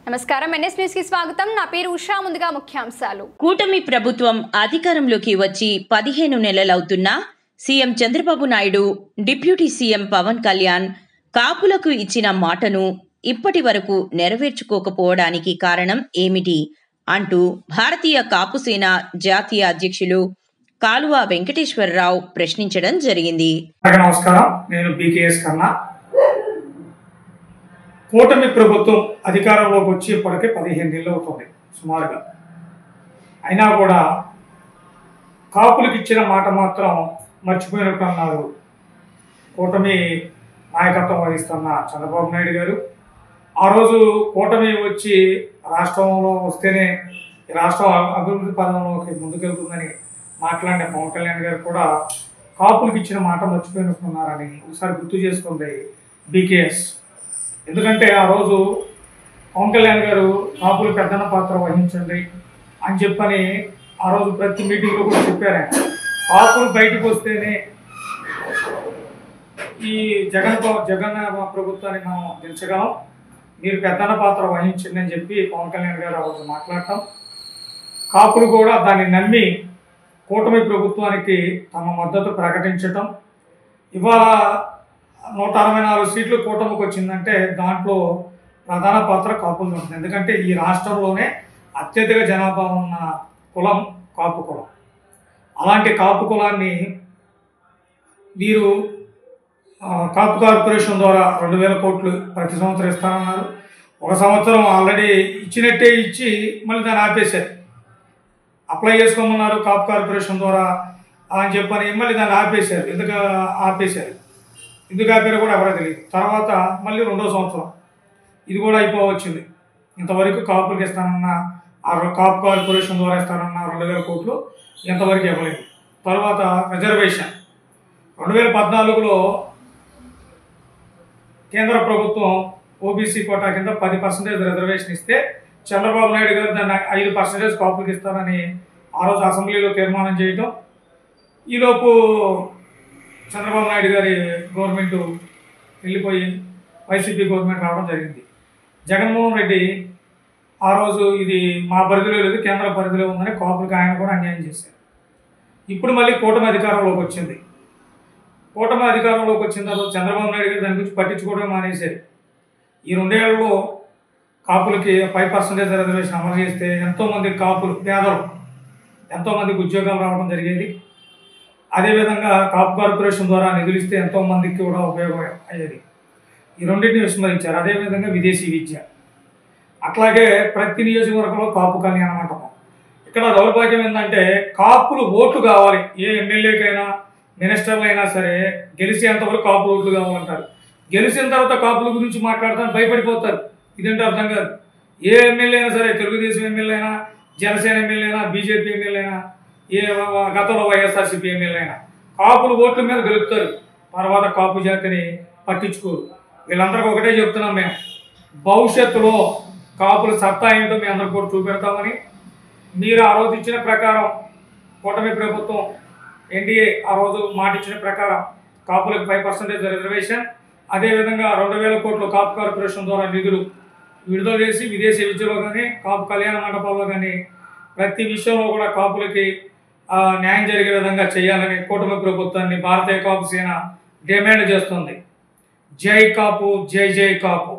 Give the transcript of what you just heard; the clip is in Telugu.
నమస్కారం ఎన్ఎస్ న్యూస్ కి స్వాగతం. నా పేరు ఉషా. ముందుగా ముఖ్యాంశాలు. కూటమి ప్రభుత్వం అధికారంలోకి వచ్చి 15 నెలలవుతున్నా CM Chandrababu Naidu, deputy CM Pawan Kalyan కాపులకు ఇచ్చిన మాటను ఇప్పటి వరకు నెరవేర్చుకోకపోవడానికి కారణం ఏమిటి అంటూ భారతీయ కాపుసేన జాతీయ అధ్యక్షులు కాలువ వెంకటేశ్వరరావు ప్రశ్నించడం జరిగింది. నమస్కారం, నేను బీకేఎస్ కన్నా. కూటమి ప్రభుత్వం అధికారంలోకి వచ్చి ఇప్పటికే 15 నెలలు అవుతుంది సుమారుగా. అయినా కూడా కాపులకు ఇచ్చిన మాట మాత్రం మర్చిపోయినట్టు అన్నారు కూటమి నాయకత్వం వహిస్తున్న చంద్రబాబు నాయుడు గారు. ఆ రోజు కూటమి వచ్చి రాష్ట్రంలో వస్తేనే రాష్ట్రం అభివృద్ధి పదంలోకి ముందుకెళ్తుందని మాట్లాడిన పవన్ కళ్యాణ్ గారు కూడా కాపులకు ఇచ్చిన మాట మర్చిపోయినట్టున్నారని ఒకసారి గుర్తు చేసుకుంది బీకేఎస్. ఎందుకంటే ఆ రోజు పవన్ కళ్యాణ్ గారు కాపులు పెద్దన్న పాత్ర వహించండి అని చెప్పని ఆ రోజు ప్రతి మీటింగ్లో కూడా చెప్పారు. కాపులు బయటకు వస్తేనే ఈ జగన్ ప్రభుత్వాన్ని మనం గెలిచగలం, మీరు పెద్దన్న పాత్ర వహించండి అని చెప్పి పవన్ కళ్యాణ్ గారు ఆ రోజు మాట్లాడటం, కాపులు కూడా దాన్ని నమ్మి కూటమి ప్రభుత్వానికి తమ మద్దతు ప్రకటించటం. ఇవాళ 164 సీట్లు కూటమికి వచ్చిందంటే దాంట్లో ప్రధాన పాత్ర కాపులు ఉంటుంది. ఎందుకంటే ఈ రాష్ట్రంలోనే అత్యధిక జనాభా ఉన్న కులం కాపు కులం. అలాంటి కాపు కులాన్ని వీరు కాపు కార్పొరేషన్ ద్వారా 2000 కోట్లు ప్రతి సంవత్సరం ఇస్తానన్నారు. ఒక సంవత్సరం ఆల్రెడీ ఇచ్చినట్టే ఇచ్చి మళ్ళీ దాన్ని ఆపేశారు. అప్లై చేసుకోమన్నారు కాపు కార్పొరేషన్ ద్వారా అని చెప్పని మళ్ళీ దాన్ని ఆపేశారు. ఎందుకు ఆపారో కూడా ఎవరో తెలియదు. తర్వాత మళ్ళీ 2వ సంవత్సరం ఇది కూడా అయిపోవచ్చింది. ఇంతవరకు కాపులకు ఇస్తానన్న కాపు కార్పొరేషన్ ద్వారా ఇస్తానన్న 2000 కోట్లు ఇంతవరకు ఇవ్వలేదు. తర్వాత రిజర్వేషన్ 2014లో కేంద్ర ప్రభుత్వం ఓబీసీ కోటా కింద 10% రిజర్వేషన్ ఇస్తే చంద్రబాబు నాయుడు గారు దాన్ని 5% కాపులకు ఇస్తారని ఆ రోజు అసెంబ్లీలో తీర్మానం చేయటం. ఈలోపు చంద్రబాబు నాయుడు గారి గవర్నమెంట్ వెళ్ళిపోయి వైసీపీ గవర్నమెంట్ రావడం జరిగింది. జగన్మోహన్ రెడ్డి ఆ రోజు ఇది మా పరిధిలో లేదు, కేంద్ర పరిధిలో ఉందని కాపులకు ఆయన కూడా అన్యాయం చేశారు. ఇప్పుడు మళ్ళీ కూటమి అధికారంలోకి వచ్చింది. కూటమి అధికారంలోకి వచ్చిన తర్వాత చంద్రబాబు నాయుడు గారు దాని గురించి పట్టించుకోవడం మానేశారు. ఈ 2 ఏళ్లలో కాపులకి 5% రిజర్వేషన్ అమలు చేస్తే ఎంతోమంది కాపులు పేదలు ఎంతోమందికి ఉద్యోగాలు రావడం జరిగేది. అదేవిధంగా కాపు కార్పొరేషన్ ద్వారా నిధులు ఇస్తే ఎంతోమందికి కూడా ఉపయోగం అయ్యేది. ఈ రెండింటిని విస్మరించారు. అదేవిధంగా విదేశీ విద్య, అట్లాగే ప్రతి నియోజకవర్గంలో కాపు కళ్యాణ మండపం. ఇక్కడ దౌర్భాగ్యం ఏంటంటే కాపులు ఓట్లు కావాలి. ఏ ఎమ్మెల్యేకైనా మినిస్టర్లు అయినా సరే గెలిచేంతవరకు కాపులు ఓట్లు కావాలంటారు. గెలిచిన తర్వాత కాపుల గురించి మాట్లాడతాను భయపడిపోతారు. ఇదేంటో అర్థం కాదు. ఏ ఎమ్మెల్యే అయినా సరే, తెలుగుదేశం ఎమ్మెల్యే అయినా, జనసేన ఎమ్మెల్యే అయినా, బీజేపీ ఎమ్మెల్యే అయినా, ఏ గతంలో వైఎస్ఆర్సీపీ ఎమ్మెల్యే అయినా కాపులు ఓట్ల మీద గెలుపుతారు. తర్వాత కాపు జాతిని పట్టించుకోరు. వీళ్ళందరికీ ఒకటే చెప్తున్నాం, మేము భవిష్యత్తులో కాపుల సత్తా ఏంటో మీ అందరికీ కూడా చూపెడతామని. మీరు ఆ రోజు ఇచ్చిన ప్రకారం కూటమి ప్రభుత్వం ఎన్డీఏ ఆ రోజు మాట ఇచ్చిన ప్రకారం కాపులకు 5% రిజర్వేషన్, అదేవిధంగా 2000 కోట్లు కాపు కార్పొరేషన్ ద్వారా నిధులు విడుదల చేసి విదేశీ విద్యలో కానీ కాపు కళ్యాణ మండపాల్లో కానీ ప్రతి విషయంలో కూడా కాపులకి న్యాయం జరిగే విధంగా చేయాలని కూటమి ప్రభుత్వాన్ని భారతీయ కాపు సేన డిమాండ్ చేస్తుంది. జై కాపు, జై జై కాపు.